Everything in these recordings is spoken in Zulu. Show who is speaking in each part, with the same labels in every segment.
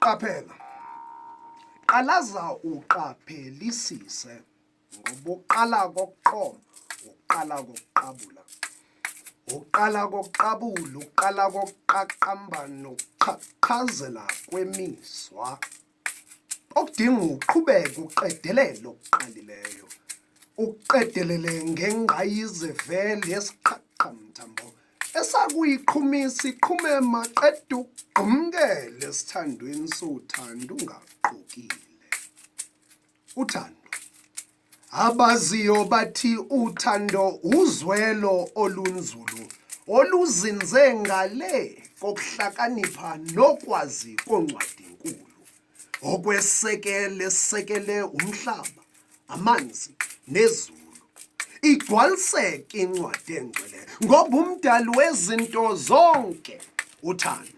Speaker 1: Qaphela. Qalaza uqaphelisise ngobuqala kokuqoma, uqala kokuqabula. Uqala kokuqabula, uqala kokuqaqamba nokuqhaqhazela kwemizwa. Okudinga uqhubeke uqedelele okuqalileyo. Uqedelele ngengqayizivele yesiqhaqhamthambo. Esakuyiqhumisa iqhume maqeda ugqumkele esithandweni sothando ungaqhukile. Uthando. Abaziyo bathi uthando uzwelo olunzulu oluzinze ngale kokuhlakanipha nokwazi koncwadi enkulu. Okwesekele umhlaba, amanzi nezulu. Igcwaliseke incwadi engcwele ngoba umdali wezinto zonke uthando.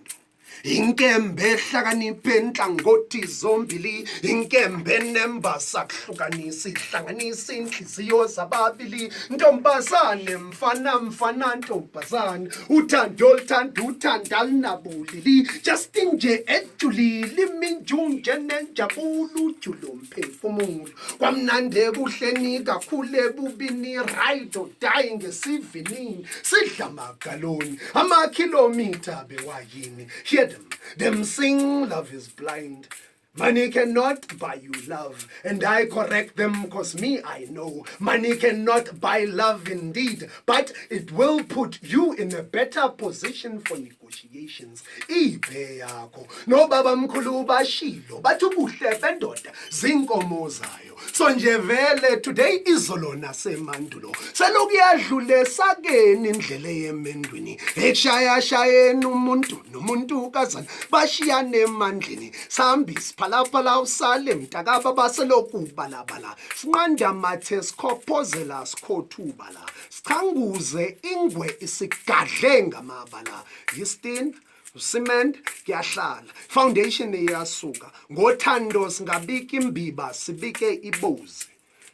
Speaker 1: Inkembe ehlakaniphe enhlangothi zombili, inkembe nembasa kuhlukanisa ihlanganisa inhliziyo zababili. Ntombazane mfana ntombazane, uthando oluthanda uthanda alunabulili. Just nje ejulile iminjunje nenjabulo ujulo mphefumulo. Kwamnande kuhleni kakhulu ebubini, ride or die ngesivinini. Sidla amagaloni amakhilomitha bewayini. Hear them sing, love is blind. Money cannot buy you love, and I correct them cause me I know. Money cannot buy love indeed, but it will put you in a better position for negotiations. Ibe yakho no baba mkhulu bashilo bathi ubuhle bendoda zinkomo zayo. So nje vele today izolo nasemandulo selokuyadlule sakeni indlela yemendweni eshayashayeni umuntu nomuntu kazana bashiyane emandleni sambisi phalaphala usale mntakaba baseloku balabala sinqanda mathe sikhophozela sikhothubala sikhanguze ingwe isigadle ngamabala yistin cement kuyahlala foundation iyasuka ngothando singabika imbiba sibike ibozi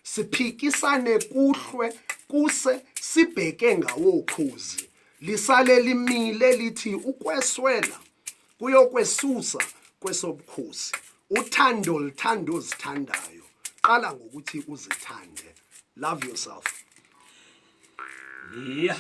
Speaker 1: siphikisane kuhlwe kuse sibheke ngawokhozi lisale limile lithi ukweswela kuyokwesusa kwesobukhosi uthando lithando ozithandayo qala ngokuthi uzithande love yourself.
Speaker 2: Yeah.